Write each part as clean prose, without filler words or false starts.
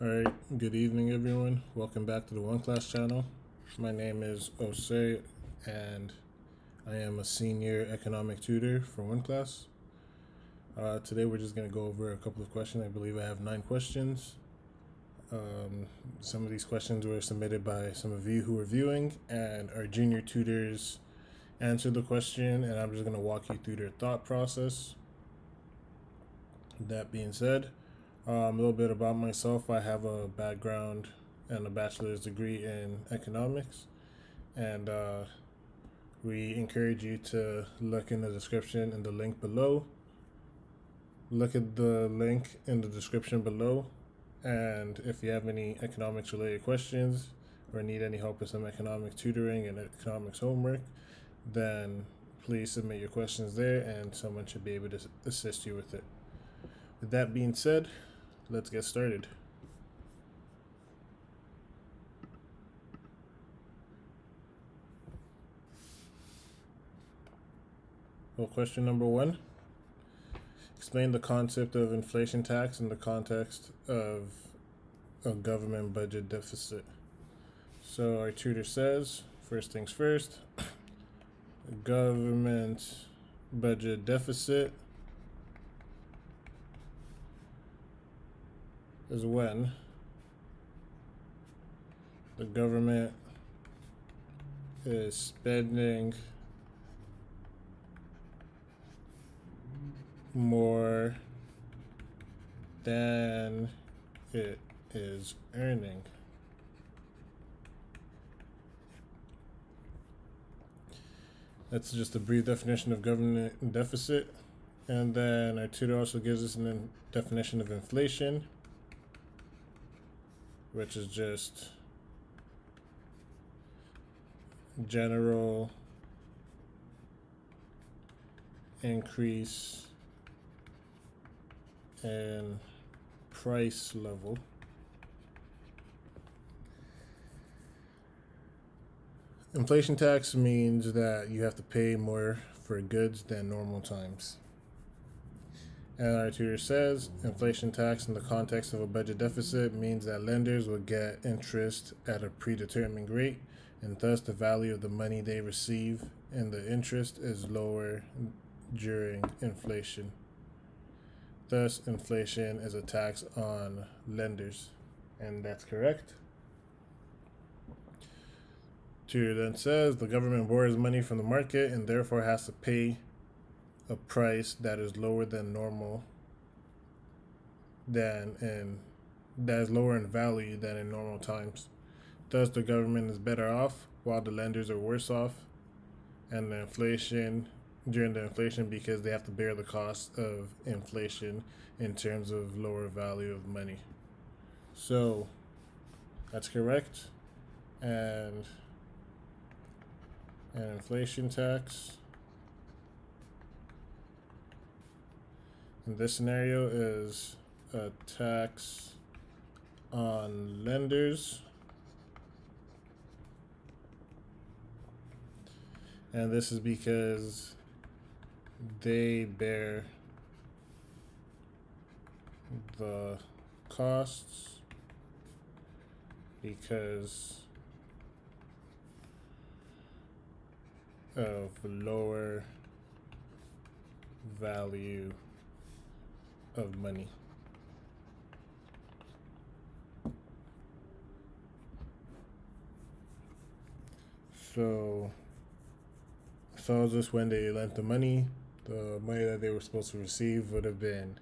Alright, good evening everyone. Welcome back to the OneClass channel. My name is Osehi and I am a senior economic tutor for OneClass. Today we're just going to go over a couple of questions. I believe I have 9 questions. Some of these questions were submitted by some of you who are viewing, and our junior tutors answered the question, and I'm just going to walk you through their thought process. That being said, a little bit about myself. I have a background and a bachelor's degree in economics, and we encourage you to look in the description and the link below. Look at the link in the description below, and if you have any economics related questions or need any help with some economic tutoring and economics homework, then please submit your questions there and someone should be able to assist you with it. With that being said, let's get started. Well, question number 1. Explain the concept of inflation tax in the context of a government budget deficit. So our tutor says, first things first, government budget deficit is when the government is spending more than it is earning. That's just a brief definition of government deficit. And then our tutor also gives us a definition of inflation, which is just general increase in price level. Inflation tax means that you have to pay more for goods than normal times. And our tutor says, inflation tax in the context of a budget deficit means that lenders will get interest at a predetermined rate, and thus the value of the money they receive and the interest is lower during inflation. Thus, inflation is a tax on lenders, and that's correct. Tutor then says the government borrows money from the market and therefore has to pay a price that is lower than normal, that is lower in value than in normal times. Thus, the government is better off while the lenders are worse off, and during the inflation because they have to bear the cost of inflation in terms of lower value of money. So that's correct. And an inflation tax in this scenario is a tax on lenders, and this is because they bear the costs because of lower value of money. So tells us when they lent the money that they were supposed to receive would have been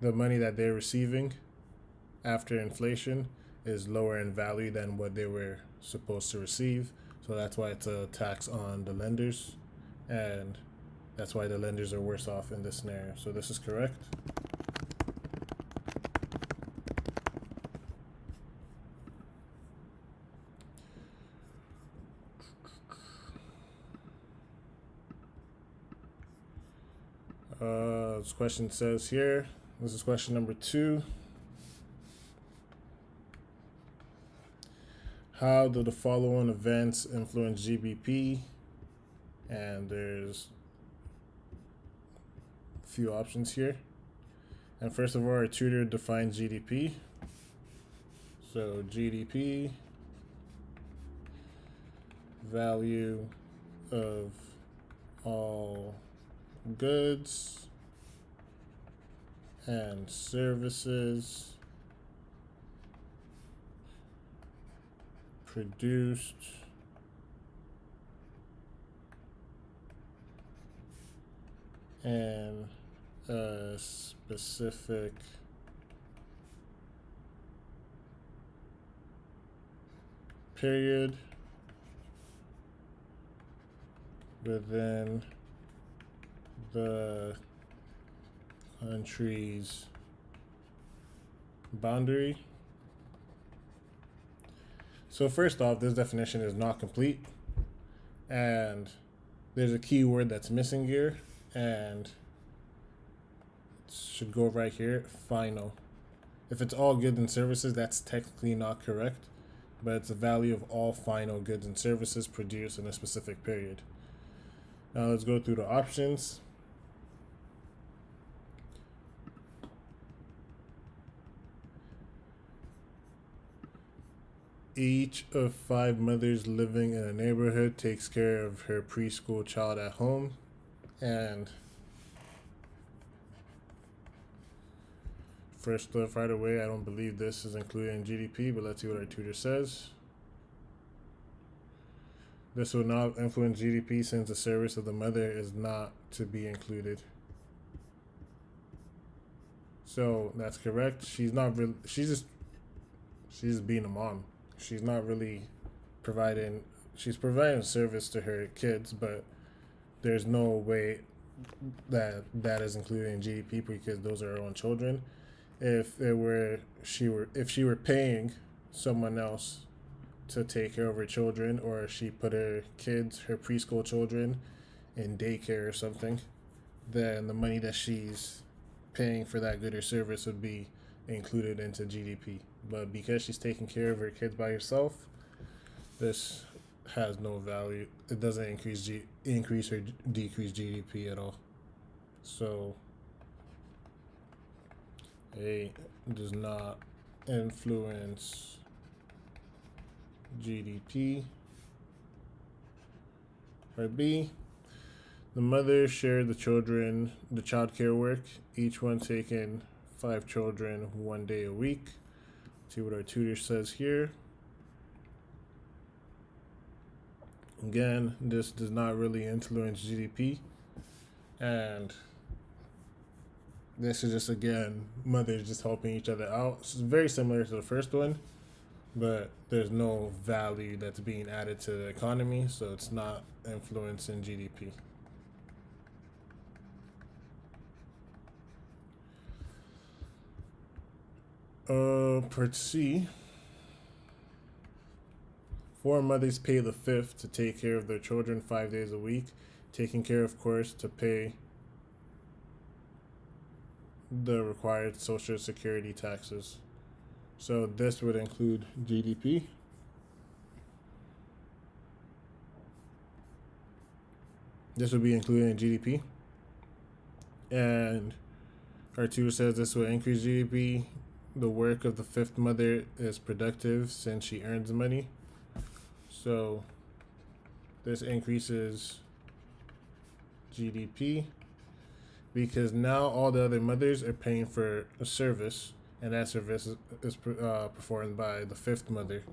the money that they're receiving after inflation is lower in value than what they were supposed to receive. So that's why it's a tax on the lenders, and that's why the lenders are worse off in this scenario. So this is correct. This question says here, this is question number 2. How do the following events influence GDP? And there's a few options here. And first of all, our tutor defines GDP. So GDP, value of all goods and services produced in a specific period within the country's boundary. So first off, this definition is not complete, and there's a key word that's missing here, and it should go right here, final. If it's all goods and services, that's technically not correct, but it's the value of all final goods and services produced in a specific period. Now let's go through the options. Each of 5 mothers living in a neighborhood takes care of her preschool child at home. And first off, right away, I don't believe this is included in GDP, but let's see what our tutor says. This will not influence GDP since the service of the mother is not to be included. So that's correct. She's just being a mom. She's not really she's providing service to her kids, but there's no way that is included in GDP because those are her own children. If she were paying someone else to take care of her children, or she put her preschool children in daycare or something, then the money that she's paying for that good or service would be included into GDP. But because she's taking care of her kids by herself, this has no value. It doesn't increase or decrease GDP at all. So A does not influence GDP. Or B, the mother shared the child care work, each one taking 5 children 1 day a week. See what our tutor says here. Again, this does not really influence GDP, and this is just, again, mothers just helping each other out. It's very similar to the first one, but there's no value that's being added to the economy, so it's not influencing GDP. Part C. 4 mothers pay the 5th to take care of their children 5 days a week, taking care, of course, to pay the required Social Security taxes. So this would include GDP. This would be included in GDP. And our tutor says this will increase GDP. The work of the 5th mother is productive since she earns money. So this increases GDP because now all the other mothers are paying for a service, and that service is performed by the 5th mother.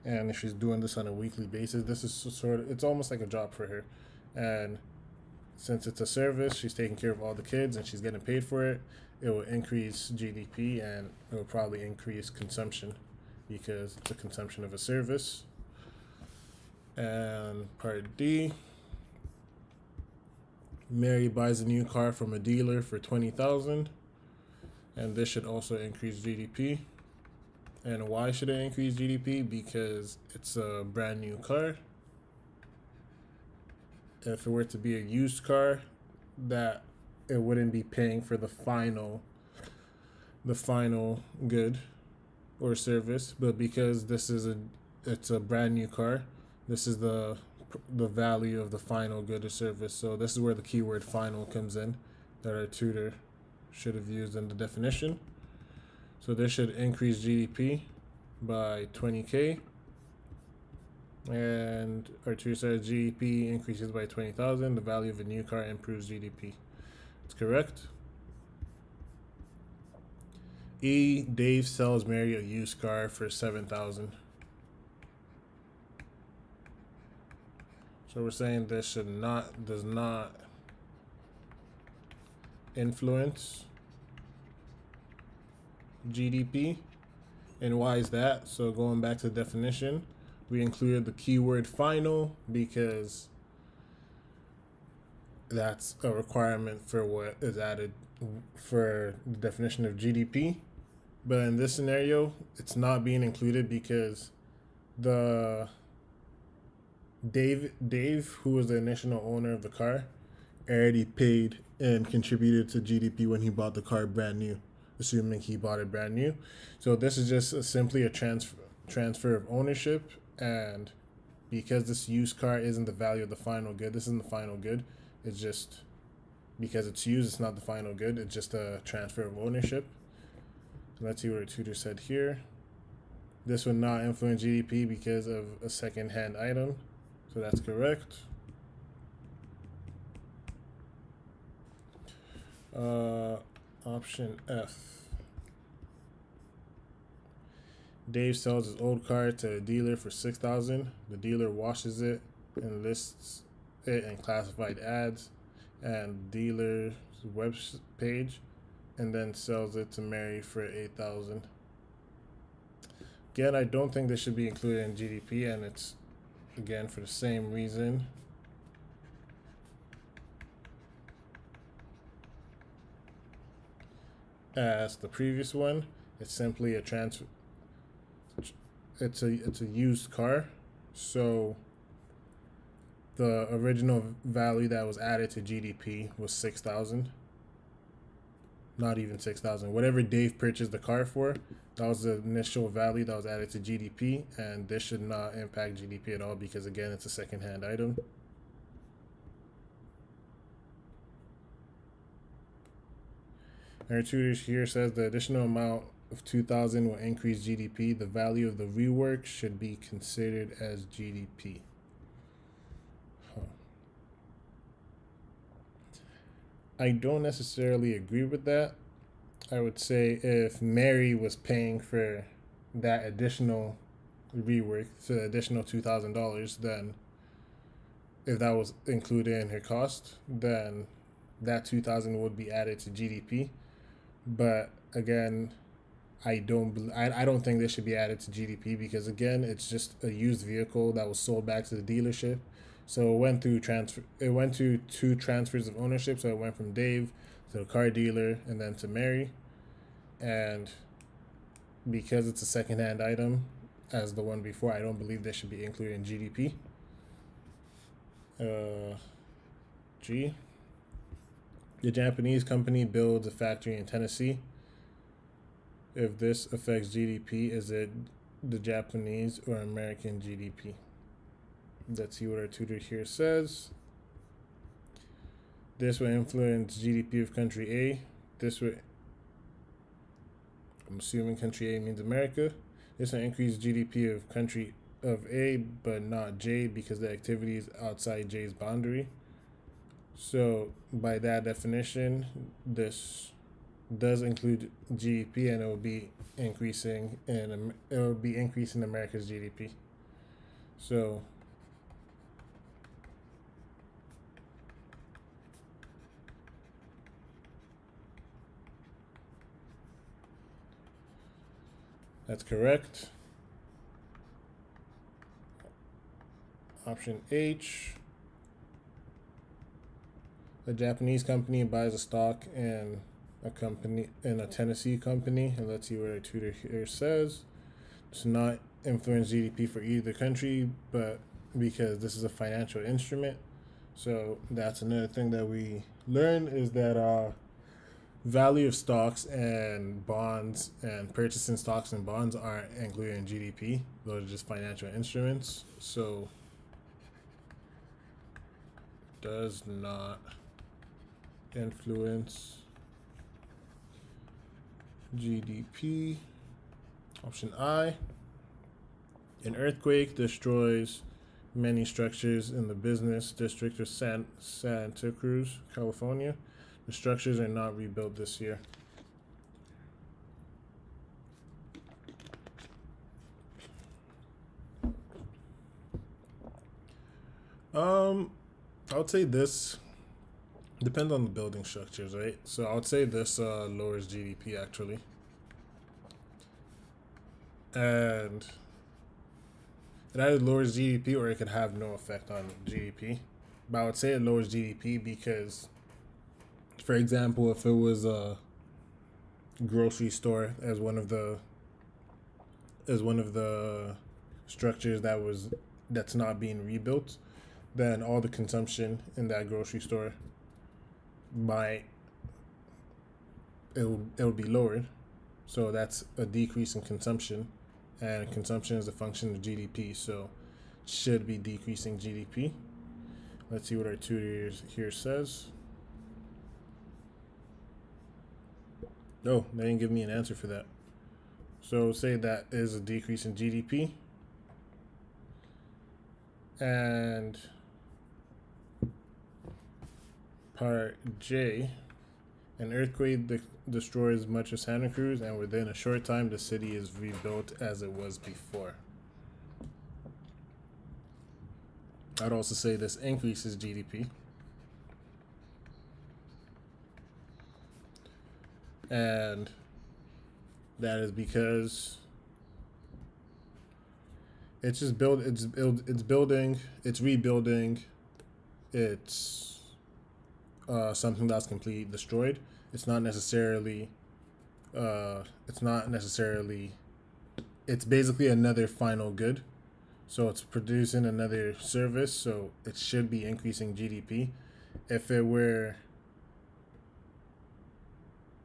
And if she's doing this on a weekly basis, this is it's almost like a job for her. And since it's a service, she's taking care of all the kids and she's getting paid for it. It will increase GDP, and it will probably increase consumption because it's a consumption of a service. And part D, Mary buys a new car from a dealer for $20,000, and this should also increase GDP. And why should it increase GDP? Because it's a brand new car. If it were to be a used car, that it wouldn't be paying for the final good or service, but because it's a brand new car, this is the value of the final good or service. So this is where the keyword final comes in that our tutor should have used in the definition. So this should increase GDP by 20K. And our tutor says GDP increases by 20,000. The value of a new car improves GDP. It's correct. E, Dave sells Mary a used car for 7,000. So we're saying this does not influence GDP. And why is that? So going back to the definition, we included the keyword final because that's a requirement for what is added for the definition of GDP. But in this scenario, it's not being included because the Dave, who was the initial owner of the car, already paid and contributed to GDP when he bought the car brand new, assuming he bought it brand new. So this is just simply a transfer of ownership, and because this used car isn't the value of the final good, this isn't the final good. It's just because it's used, it's not the final good. It's just a transfer of ownership. Let's see what our tutor said here. This would not influence GDP because of a second-hand item. So that's correct. Option F. Dave sells his old car to a dealer for 6,000. The dealer washes it and lists it in classified ads and dealer's web page, and then sells it to Mary for 8,000. Again, I don't think this should be included in GDP, and it's again for the same reason. As the previous one, it's simply a transfer. It's a used car, so the original value that was added to GDP was 6,000. Not even 6,000. Whatever Dave purchased the car for, that was the initial value that was added to GDP, and this should not impact GDP at all because again, it's a second-hand item. Our tutor here says the additional amount of 2,000 will increase GDP. The value of the rework should be considered as GDP. I don't necessarily agree with that. I would say if Mary was paying for that additional rework, so the additional $2,000, then if that was included in her cost, then that 2,000 would be added to GDP. But again, I don't think this should be added to GDP because again, it's just a used vehicle that was sold back to the dealership. So it went through two transfers of ownership. So it went from Dave to the car dealer and then to Mary. And because it's a second-hand item, as the one before, I don't believe this should be included in GDP. G. The Japanese company builds a factory in Tennessee. If this affects GDP, is it the Japanese or American GDP? Let's see what our tutor here says. This will influence GDP of country A. This will, I'm assuming country A means America. This will increase GDP of country of A, but not J because the activity is outside J's boundary. So by that definition, this does include GDP, and it will be increasing America's GDP. So that's correct. Option H. A Japanese company buys a stock in a Tennessee company, and let's see what our tutor here says. Does not influence GDP for either country, but because this is a financial instrument. So that's another thing that we learned is that value of stocks and bonds and purchasing stocks and bonds aren't included in GDP. Those are just financial instruments. So does not influence GDP. Option I. An earthquake destroys many structures in the business district of Santa Cruz, California. The structures are not rebuilt this year. I would say this depends on the building structures, right? So I would say this lowers GDP actually, and it either lowers GDP or it could have no effect on GDP. But I would say it lowers GDP because, for example, if it was a grocery store as one of the structures that's not being rebuilt, then all the consumption in that grocery store might it would be lowered. So that's a decrease in consumption, and consumption is a function of GDP, so should be decreasing GDP. Let's see what our tutor here says. Oh, they didn't give me an answer for that. So say that is a decrease in GDP. And part J, an earthquake destroys much of Santa Cruz, and within a short time, the city is rebuilt as it was before. I'd also say this increases GDP. And that is because it's rebuilding, it's something that's completely destroyed. It's basically another final good. So it's producing another service, so it should be increasing GDP. If it were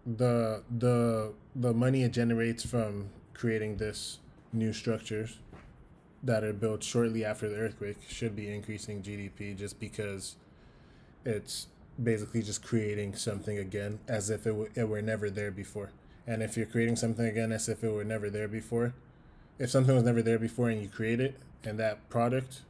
the money it generates from creating this new structures that are built shortly after the earthquake should be increasing GDP, just because it's basically just creating something again as if it were never there before. And if you're creating something again as if it were never there before, if something was never there before and you create it and that product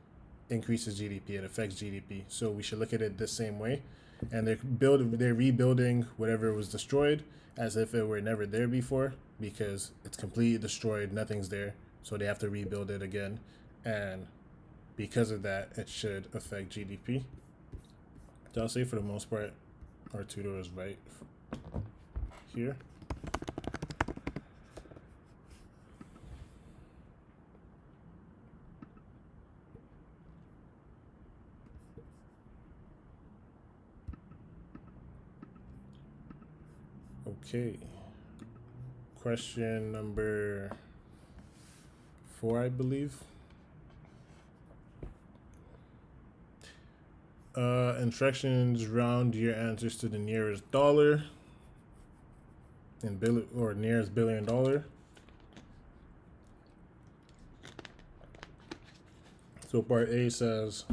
increases GDP, it affects GDP. So we should look at it the same way. And they're rebuilding whatever was destroyed as if it were never there before, because it's completely destroyed, nothing's there, so they have to rebuild it again, and because of that, it should affect GDP. So I'll say for the most part, our tutor is right here. Okay. Question number 4, I believe. Instructions: round your answers to the nearest dollar in nearest billion dollar. So part A says,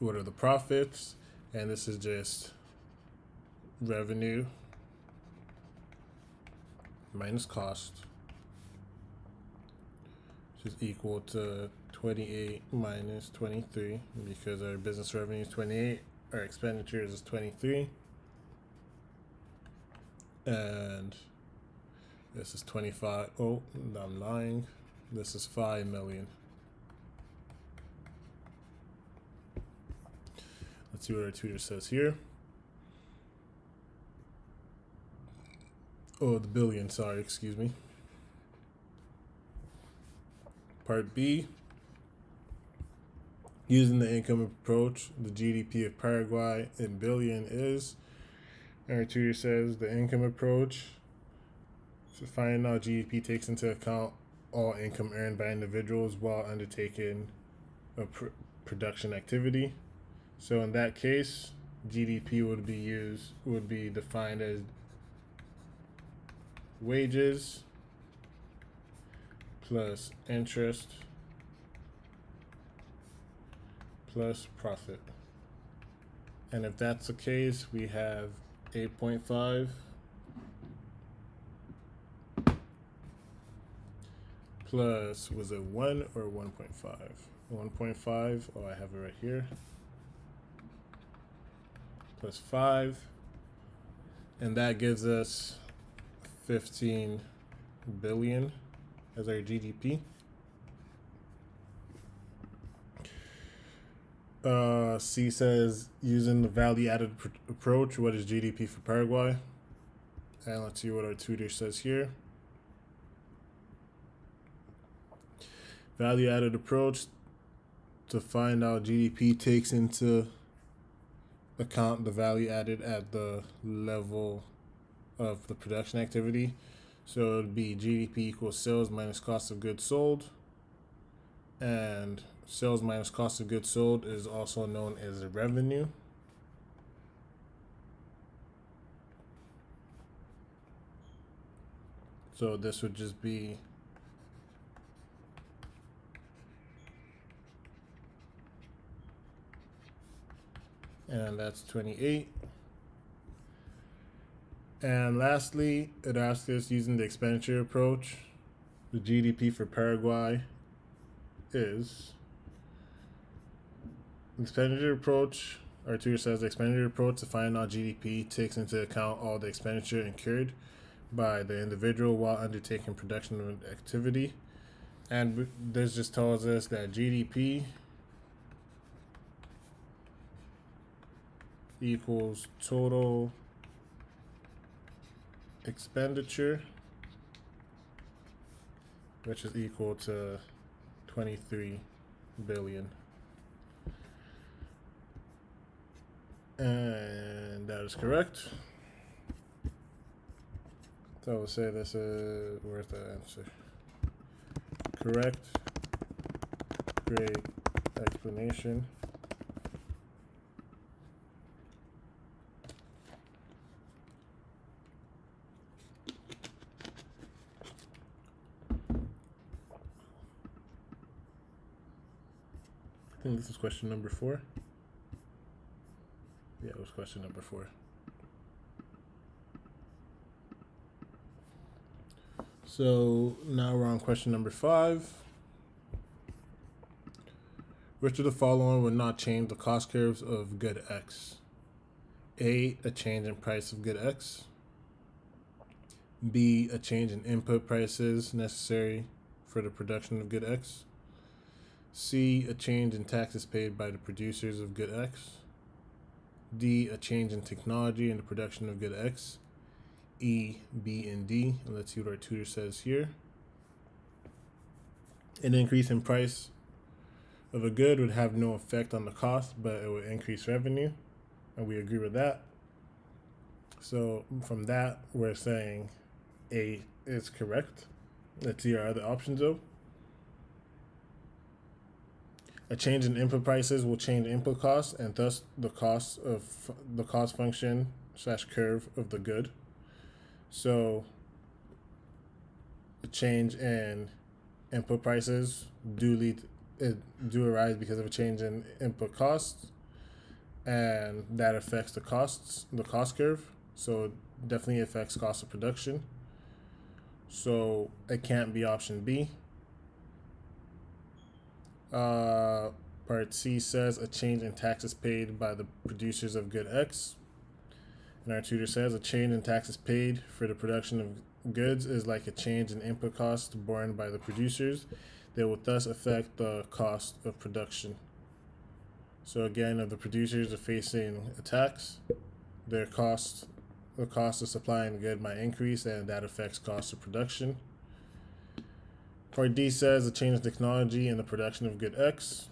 what are the profits? And this is just revenue minus cost, which is equal to 28 minus 23, because our business revenue is 28, our expenditures is 23, and this is 25. Oh, I'm lying. This is 5 million. Let's see what our tutor says here. Oh, the billion, sorry, excuse me. Part B, using the income approach, the GDP of Paraguay in billion is, our tutor says the income approach, so finding out GDP takes into account all income earned by individuals while undertaking a production activity. So in that case, GDP would be defined as wages plus interest plus profit. And if that's the case, we have 8.5 plus, was it 1 or 1.5? 1.5, oh, I have it right here. Plus 5, and that gives us 15 billion as our GDP. C says, using the value-added approach, what is GDP for Paraguay? And let's see what our tutor says here. Value-added approach, to find out GDP takes into account the value added at the level of the production activity. So it would be GDP equals sales minus cost of goods sold. And sales minus cost of goods sold is also known as revenue. So this would just be and that's 28. And lastly, it asks us, using the expenditure approach, the GDP for Paraguay is expenditure approach. Our tutor says the expenditure approach to find out GDP takes into account all the expenditure incurred by the individual while undertaking production activity. And this just tells us that GDP equals total expenditure, which is equal to 23 billion. And that is correct. So we'll say this is, where's the answer? Correct. Great explanation. I think this is question number 4. Yeah, it was question number 4. So now we're on question number 5. Which of the following would not change the cost curves of good X? A change in price of good X. B, a change in input prices necessary for the production of good X. C, a change in taxes paid by the producers of good X. D, a change in technology in the production of good X. E, B, and D. And let's see what our tutor says here. An increase in price of a good would have no effect on the cost, but it would increase revenue. And we agree with that. So from that, we're saying A is correct. Let's see our other options though. A change in input prices will change input costs and thus the cost of the cost function / curve of the good. So a change in input prices do arise because of a change in input costs, and that affects the cost curve. So it definitely affects cost of production. So it can't be option B. Part C says a change in taxes paid by the producers of good X. And our tutor says a change in taxes paid for the production of goods is like a change in input costs borne by the producers. They will thus affect the cost of production. So again, if the producers are facing a tax, the cost of supplying the good might increase, and that affects cost of production. Part D says a change in technology in the production of good X.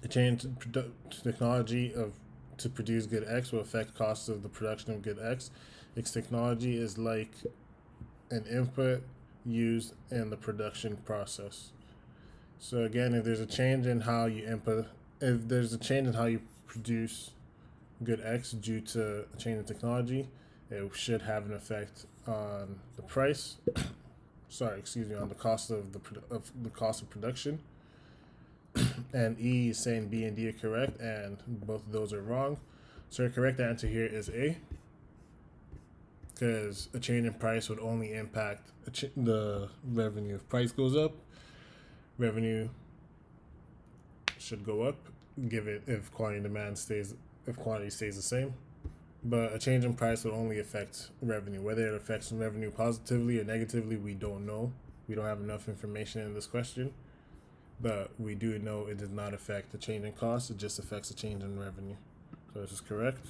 A change in technology to produce good X will affect costs of the production of good X. Its technology is like an input used in the production process. So again, if there's a change in how you produce good X due to a change in technology, it should have an effect on the price. On the cost of the cost of production. And E is saying B and D are correct, and both of those are wrong. So the correct answer here is A. because a change in price would only impact the revenue. If price goes up, revenue should go up, give it if quantity stays the same. But a change in price will only affect revenue. Whether it affects revenue positively or negatively, we don't know. We don't have enough information in this question. But we do know it does not affect the change in cost. It just affects the change in revenue. So this is correct.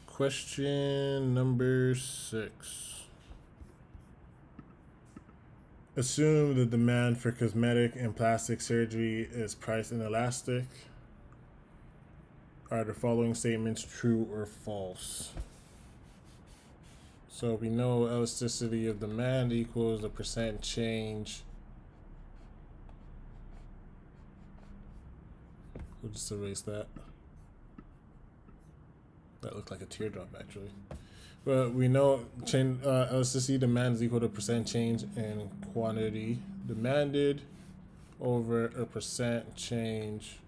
Question number 6. Assume the demand for cosmetic and plastic surgery is price inelastic. Are the following statements true or false? So we know elasticity of demand equals the percent change. We'll just erase that. That looked like a teardrop, actually. But we know elasticity demand is equal to percent change in quantity demanded over a percent change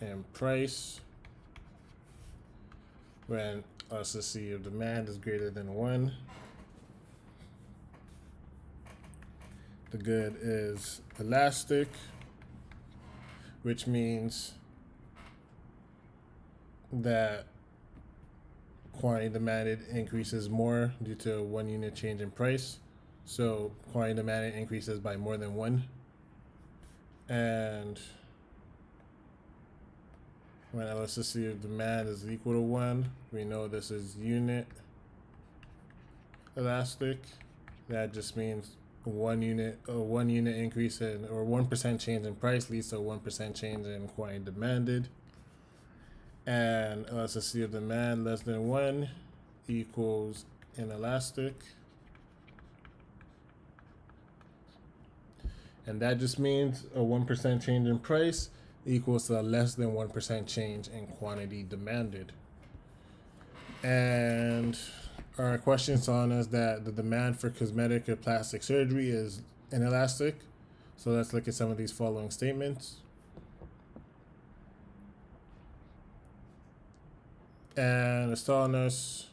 in price when elasticity of demand is greater than 1. The good is elastic, which means that quantity demanded increases more due to 1 unit change in price. So quantity demanded increases by more than 1. And when elasticity of demand is equal to 1, we know this is unit elastic. That just means 1 unit increase in, or 1% change in price leads to a 1% change in quantity demanded. And elasticity of demand less than 1 equals inelastic. And that just means a 1% change in price equals to a less than 1% change in quantity demanded. And our question telling us that the demand for cosmetic or plastic surgery is inelastic. So let's look at some of these following statements. And it's telling us,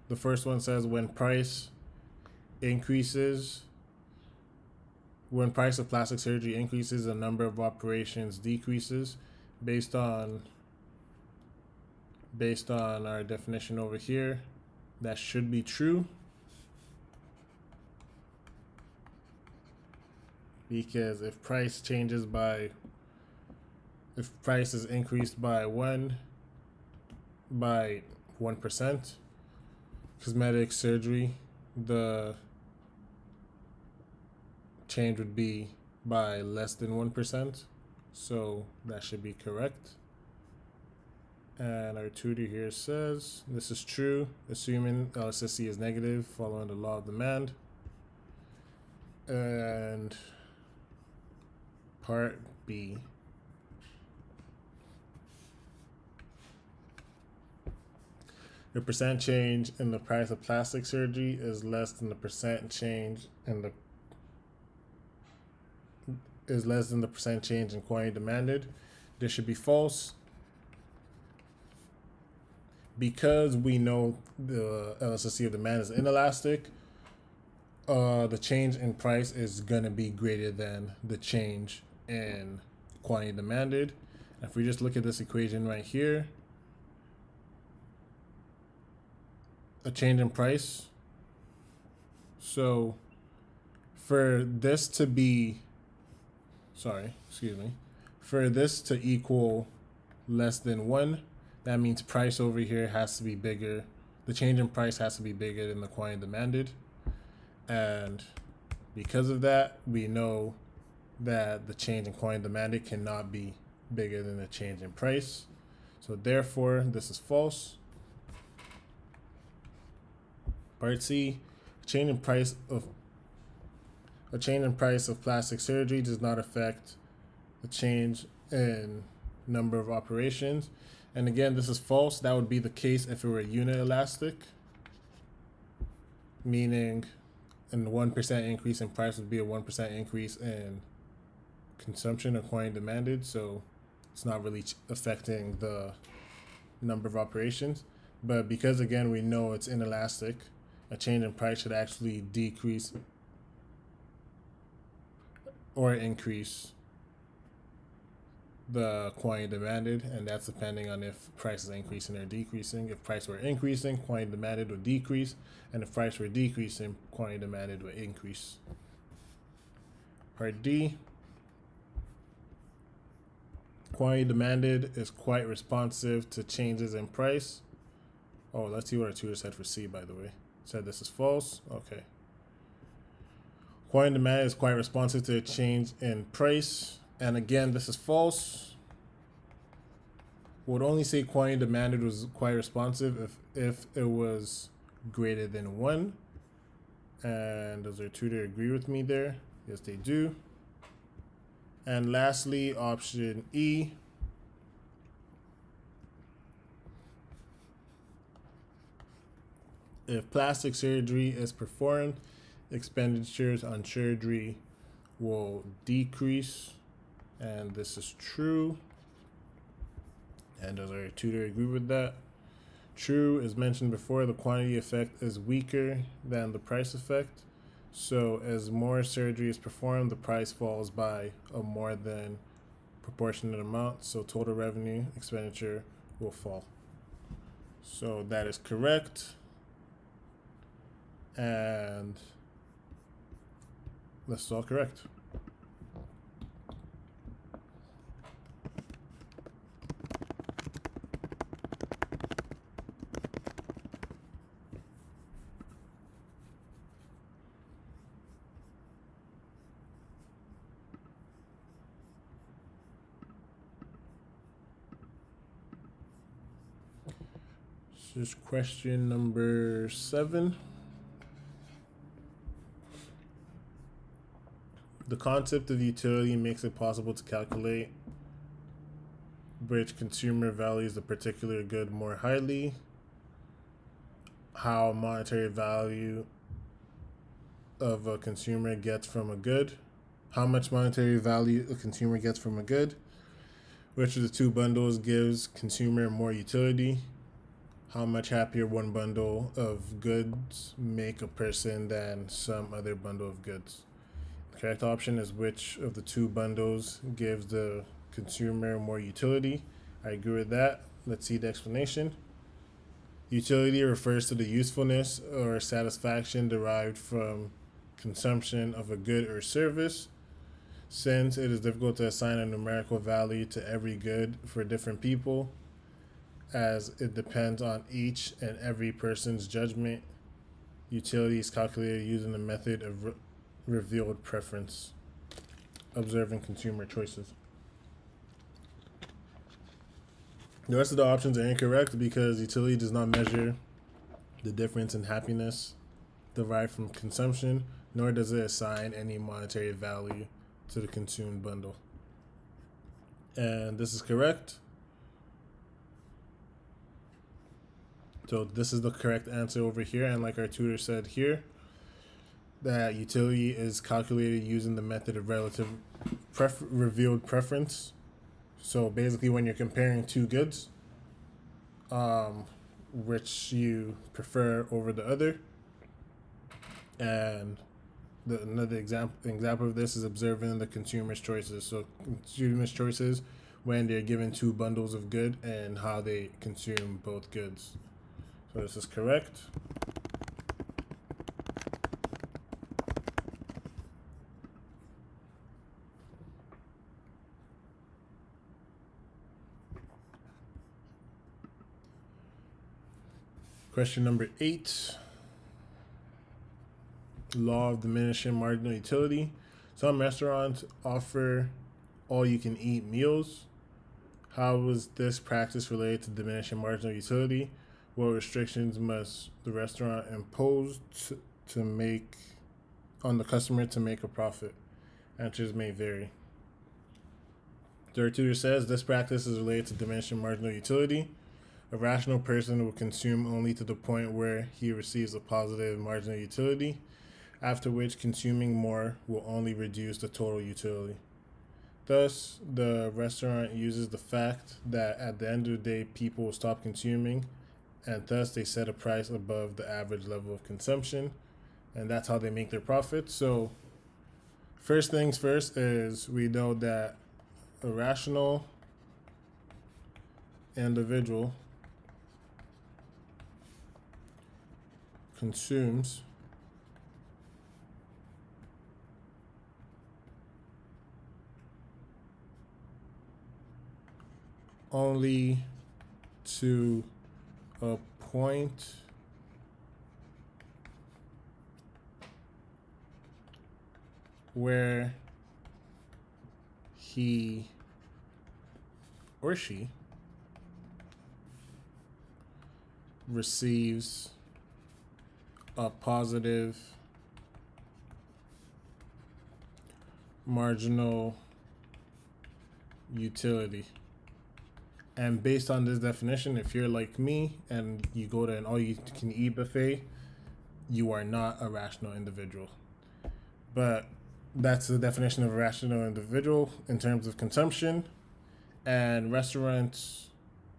the first one says when price of plastic surgery increases, the number of operations decreases. Based on our definition over here, that should be true. Because if price is increased by 1%, cosmetic surgery, the change would be by less than 1%. So that should be correct. And our tutor here says this is true, assuming elasticity is negative, following the law of demand. And part B. The percent change in the price of plastic surgery is less than the percent change in quantity demanded. This should be false. Because we know the elasticity of demand is inelastic, the change in price is going to be greater than the change in quantity demanded. If we just look at this equation right here, a change in price. So for this to equal less than 1, that means price over here has to be bigger. The change in price has to be bigger than the quantity demanded. And because of that, we know that the change in quantity demanded cannot be bigger than the change in price. So therefore, this is false. Part C, a change in price of plastic surgery does not affect the change in number of operations. And again, this is false. That would be the case if it were unit elastic. meaning a 1% increase in price would be a 1% increase in consumption according demanded. So it's not really affecting the number of operations. But because, again, we know it's inelastic, a change in price should actually decrease or increase the quantity demanded, and that's depending on if price is increasing or decreasing. If price were increasing, quantity demanded would decrease, and if price were decreasing, quantity demanded would increase. Part D. Quantity demanded is quite responsive to changes in price. Oh, let's see what our tutor said for C, by the way. Said this is false. Okay. Quantity demanded is quite responsive to a change in price. And again, this is false. Would only say quantity demanded was quite responsive if it was greater than 1. And does our tutor agree with me there? Yes, they do. And lastly, option E. If plastic surgery is performed, expenditures on surgery will decrease. And this is true. And does our tutor agree with that? True. As mentioned before, the quantity effect is weaker than the price effect. So as more surgery is performed, the price falls by a more than proportionate amount. So total revenue expenditure will fall. So that is correct. And that's all correct. This is question number 7. The concept of utility makes it possible to calculate which consumer values the particular good more highly, how monetary value of a consumer gets from a good, how much monetary value a consumer gets from a good, which of the two bundles gives consumer more utility, how much happier one bundle of goods make a person than some other bundle of goods. The correct option is which of the two bundles gives the consumer more utility. I agree with that. Let's see the explanation. Utility refers to the usefulness or satisfaction derived from consumption of a good or service. Since it is difficult to assign a numerical value to every good for different people, as it depends on each and every person's judgment, utility is calculated using the method of revealed preference, observing consumer choices. The rest of the options are incorrect because utility does not measure the difference in happiness derived from consumption, nor does it assign any monetary value to the consumed bundle. And this is correct. So this is the correct answer over here. And like our tutor said here, that utility is calculated using the method of relative revealed preference. So basically when you're comparing two goods, which you prefer over the other. And another example of this is observing the consumer's choices. So consumers' choices when they're given two bundles of good and how they consume both goods. So this is correct. Question number 8. Law of diminishing marginal utility. Some restaurants offer all-you-can-eat meals. How is this practice related to diminishing marginal utility? What restrictions must the restaurant impose to make on the customer to make a profit? Answers may vary. The tutor says this practice is related to diminishing marginal utility. A rational person will consume only to the point where he receives a positive marginal utility, after which consuming more will only reduce the total utility. Thus, the restaurant uses the fact that at the end of the day, people will stop consuming, and thus they set a price above the average level of consumption, and that's how they make their profit. So, first things first is we know that a rational individual consumes only to a point where he or she receives a positive marginal utility. And based on this definition, if you're like me and you go to an all-you-can-eat buffet, you are not a rational individual. But that's the definition of a rational individual in terms of consumption. And restaurants,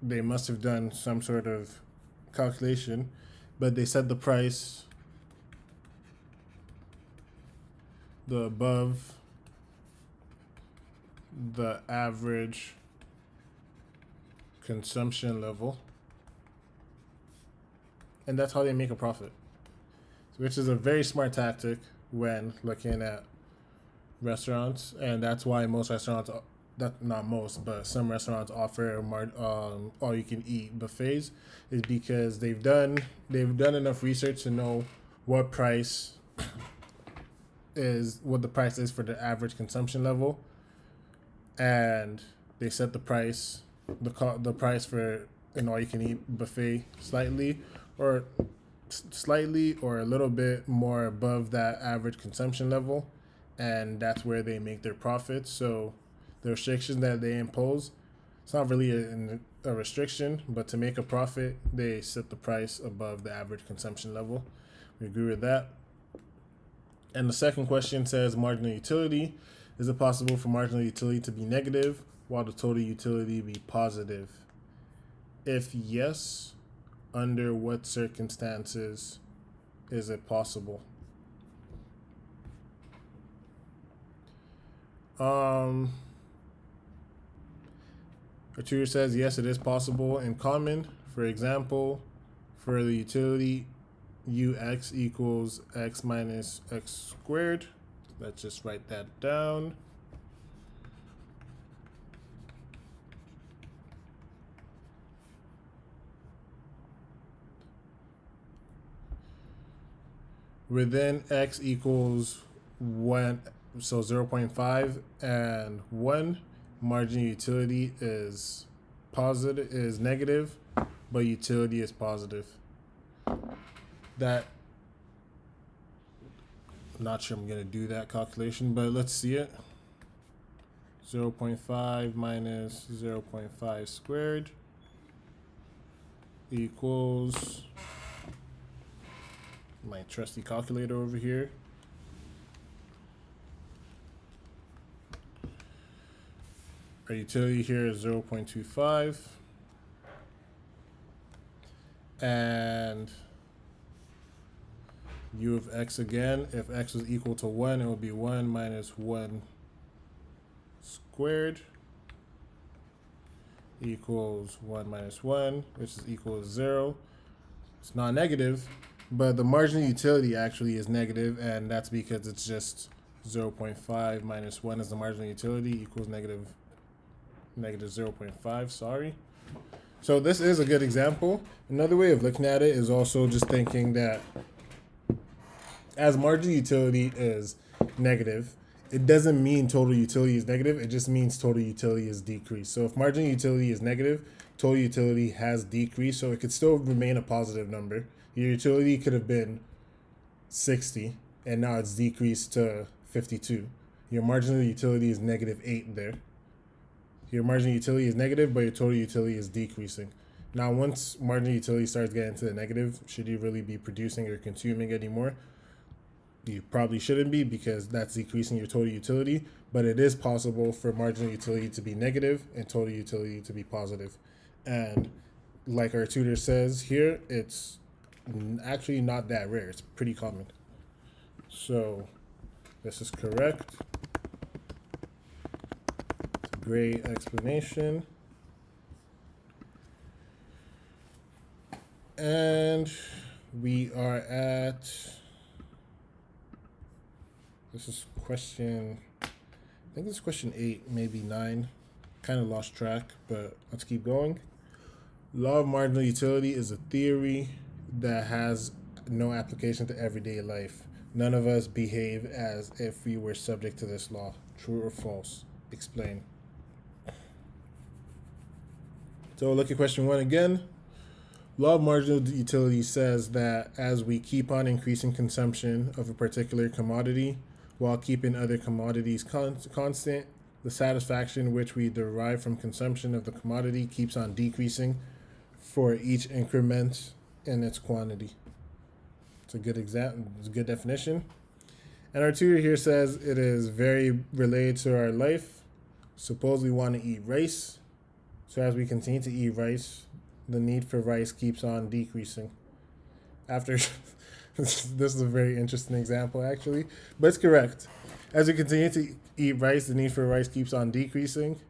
they must have done some sort of calculation, but they set the price above the average consumption level, and that's how they make a profit, which is a very smart tactic when looking at restaurants. And that's why most restaurants, not most, but some restaurants offer all you can eat buffets, is because they've done enough research to know what the price is for the average consumption level, and they set the price for an all you can eat buffet slightly or a little bit more above that average consumption level, and that's where they make their profits. So the restriction that they impose, it's not really a restriction, but to make a profit, they set the price above the average consumption level. We agree with that. And the second question says marginal utility. Is it possible for marginal utility to be negative while the total utility be positive? If yes, under what circumstances is it possible? The tutor says yes, it is possible in common. For example, for the utility ux equals x minus x squared, let's just write that down. Within x equals 1, so 0.5 and 1, marginal utility is negative, but utility is positive. That, I'm not sure I'm going to do that calculation, but let's see it. 0.5 minus 0.5 squared equals my trusty calculator over here. Our utility here is 0.25, and u of x again, if x was equal to 1, it would be 1 minus 1 squared equals 1 minus 1, which is equal to 0. It's not negative, but the marginal utility actually is negative, and that's because it's just 0.5 minus 1 is the marginal utility equals negative 0.5, sorry. So this is a good example. Another way of looking at it is also just thinking that as marginal utility is negative, it doesn't mean total utility is negative, it just means total utility is decreased. So if marginal utility is negative, total utility has decreased, so it could still remain a positive number. Your utility could have been 60, and now it's decreased to 52. Your marginal utility is negative 8 there. Your marginal utility is negative, but your total utility is decreasing. Now, once marginal utility starts getting to the negative, should you really be producing or consuming anymore? You probably shouldn't be, because that's decreasing your total utility, but it is possible for marginal utility to be negative and total utility to be positive. And like our tutor says here, it's actually not that rare. It's pretty common. So this is correct. It's a great explanation. And we are at, this is question, I think this is question 8, maybe 9. Kind of lost track, but let's keep going. Law of marginal utility is a theory that has no application to everyday life. None of us behave as if we were subject to this law. True or false? Explain. So look at question 1 again. Law of marginal utility says that as we keep on increasing consumption of a particular commodity while keeping other commodities constant, the satisfaction which we derive from consumption of the commodity keeps on decreasing for each increment in its quantity. It's a good example. It's a good definition. And our tutor here says it is very related to our life. Suppose we want to eat rice. So as we continue to eat rice, the need for rice keeps on decreasing. After this is a very interesting example, actually, but it's correct. As we continue to eat rice, the need for rice keeps on decreasing.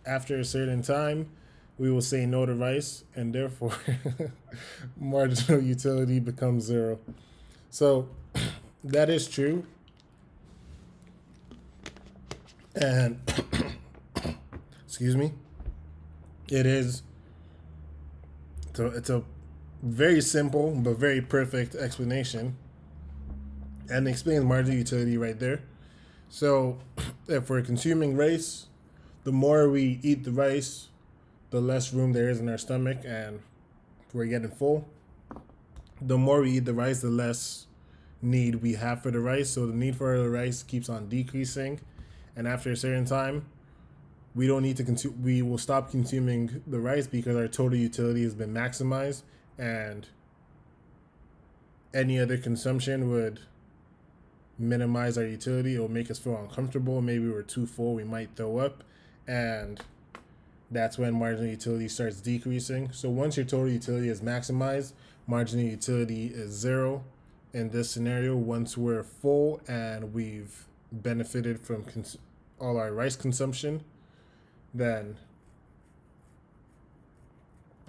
After a certain time, we will say no to rice, and therefore marginal utility becomes 0. So that is true. And excuse me, it is. So it's a very simple but very perfect explanation, and it explains marginal utility right there. So if we're consuming rice, the more we eat the rice, the less room there is in our stomach, and we're getting full. The more we eat the rice, the less need we have for the rice. So the need for the rice keeps on decreasing, and after a certain time, we don't need to consume. We will stop consuming the rice because our total utility has been maximized, and any other consumption would minimize our utility. It will make us feel uncomfortable. Maybe we're too full. We might throw up, and that's when marginal utility starts decreasing. So once your total utility is maximized, marginal utility is 0. In this scenario, once we're full and we've benefited from all our rice consumption, then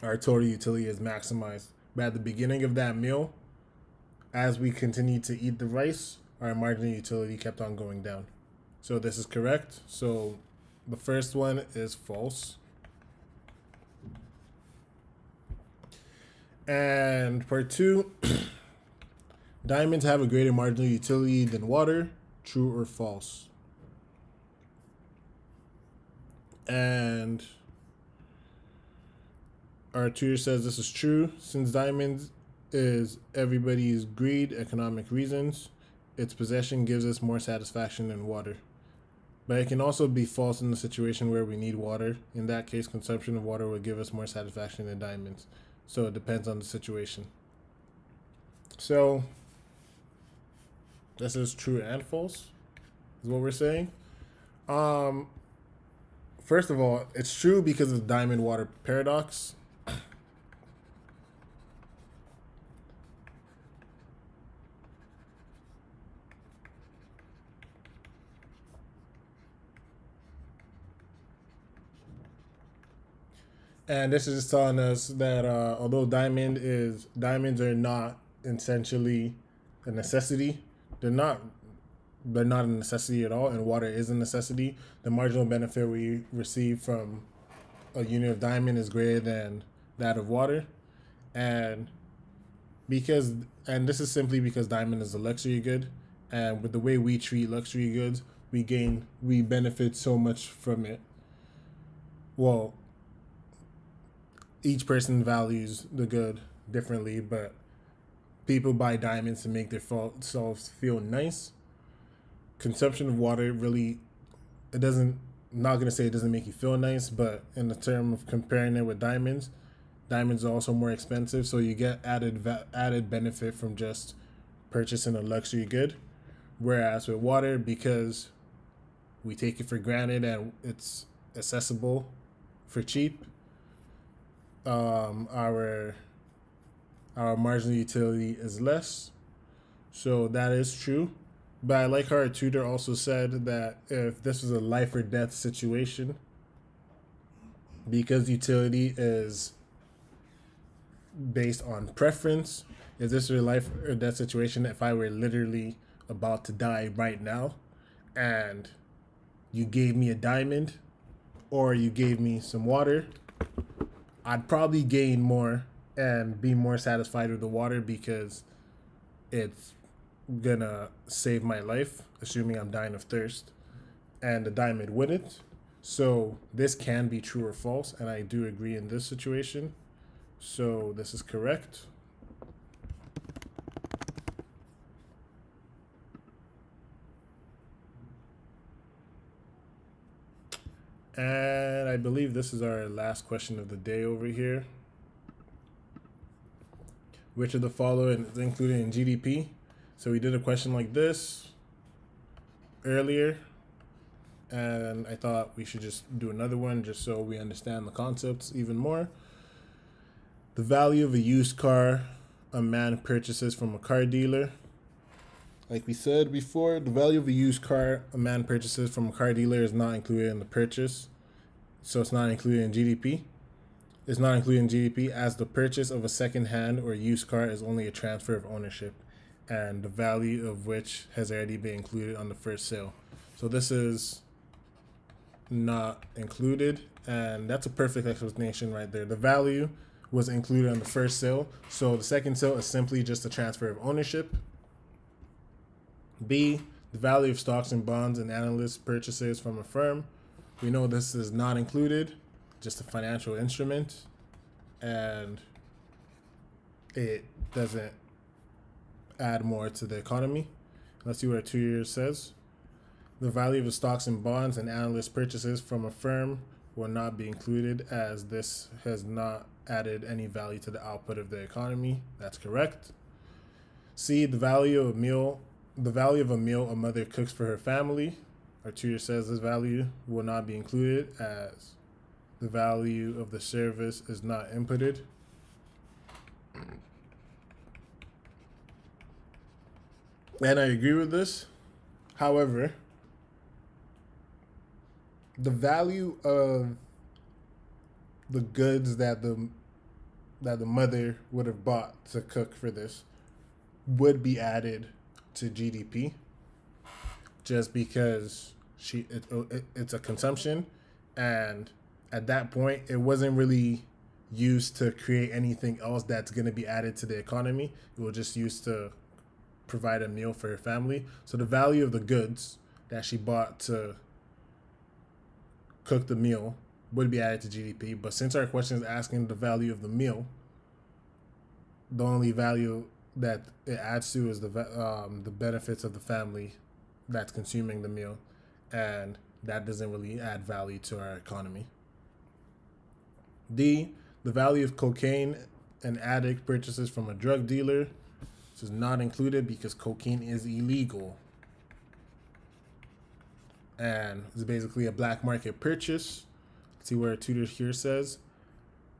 our total utility is maximized. But at the beginning of that meal, as we continued to eat the rice, our marginal utility kept on going down. So this is correct. So the first one is false. And part 2, diamonds have a greater marginal utility than water. True or false? And our tutor says this is true. Since diamonds is everybody's greed, economic reasons, its possession gives us more satisfaction than water. But it can also be false in the situation where we need water. In that case, consumption of water will give us more satisfaction than diamonds. So it depends on the situation. So this is true and false, is what we're saying. First of all, it's true because of the diamond water paradox. And this is just telling us that although diamonds are not essentially a necessity, they're not a necessity at all, and water is a necessity. The marginal benefit we receive from a unit of diamond is greater than that of water, and this is simply because diamond is a luxury good, and with the way we treat luxury goods, we benefit so much from it. Well, each person values the good differently, but people buy diamonds to make themselves feel nice. Consumption of water really, I'm not going to say it doesn't make you feel nice, but in the term of comparing it with diamonds, Diamonds are also more expensive, so you get added benefit from just purchasing a luxury good. Whereas with water, because we take it for granted and it's accessible for cheap, our marginal utility is less. So that is true. But I like how our tutor also said that if this was a life or death situation, because utility is based on preference, if this was a life or death situation, if I were literally about to die right now and you gave me a diamond or you gave me some water, I'd probably gain more and be more satisfied with the water because it's gonna save my life, assuming I'm dying of thirst, and the diamond wouldn't. So this can be true or false, and I do agree in this situation. So this is correct. And I believe this is our last question of the day over here. Which of the following is included in GDP? So we did a question like this earlier, and I thought we should just do another one just so we understand the concepts even more. The value of a used car a man purchases from a car dealer. Like we said before, the value of a used car a man purchases from a car dealer is not included in the purchase. So it's not included in GDP. It's not included in GDP as the purchase of a second-hand or used car is only a transfer of ownership, and the value of which has already been included on the first sale. So this is not included, and that's a perfect explanation right there. The value was included on the first sale, so the second sale is simply just a transfer of ownership. B, the value of stocks and bonds and analyst purchases from a firm. We know this is not included, just a financial instrument, and it doesn't add more to the economy. Let's see what our 2 years says. The value of the stocks and bonds and analyst purchases from a firm will not be included as this has not added any value to the output of the economy. That's correct. C, the value of a meal a mother cooks for her family. Our tutor says this value will not be included as the value of the service is not inputted. And I agree with this. However, the value of the goods that the mother would have bought to cook for this would be added to GDP just because it's a consumption, and at that point it wasn't really used to create anything else that's going to be added to the economy. It was just used to provide a meal for her family. So the value of the goods that she bought to cook the meal would be added to GDP. But since our question is asking the value of the meal, the only value that it adds to is the benefits of the family that's consuming the meal, and that doesn't really add value to our economy. D, the value of cocaine an addict purchases from a drug dealer. This is not included because cocaine is illegal, and it's basically a black market purchase. Let's see where a tutor here says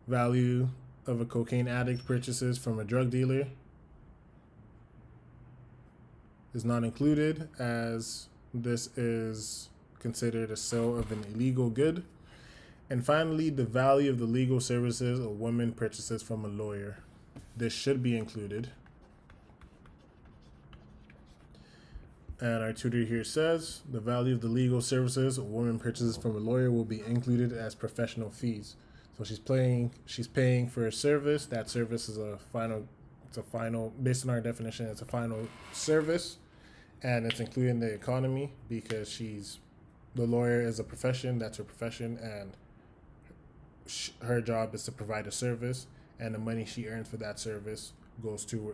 value of a cocaine addict purchases from a drug dealer is not included as this is considered a sale of an illegal good. And finally, the value of the legal services a woman purchases from a lawyer. This should be included. And our tutor here says the value of the legal services a woman purchases from a lawyer will be included as professional fees. So she's paying for a service. That service is based on our definition, it's a final service, and it's included in the economy because the lawyer is a profession. That's her profession, and her job is to provide a service, and the money she earns for that service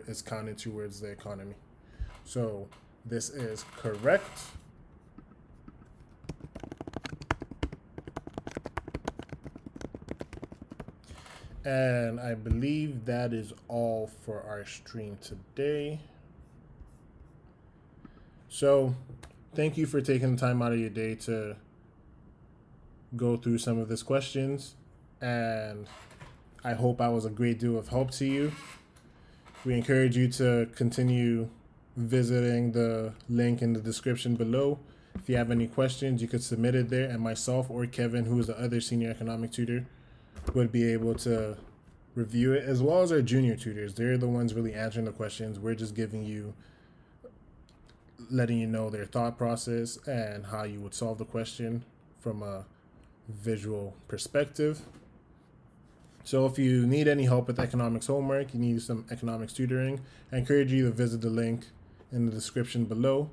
is counted towards the economy. So this is correct. And I believe that is all for our stream today. So thank you for taking the time out of your day to go through some of these questions. And I hope I was a great deal of help to you. We encourage you to continue visiting the link in the description below. If you have any questions, you could submit it there, and myself or Kevin, who is the other senior economic tutor, would be able to review it, as well as our junior tutors. They're the ones really answering the questions. We're just letting you know their thought process and how you would solve the question from a visual perspective. So if you need any help with economics homework, you need some economics tutoring, I encourage you to visit the link in the description below,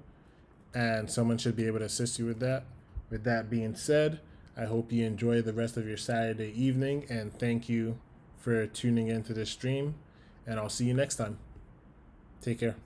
and someone should be able to assist you with that. With that being said, I hope you enjoy the rest of your Saturday evening, and thank you for tuning into this stream, and I'll see you next time. Take care.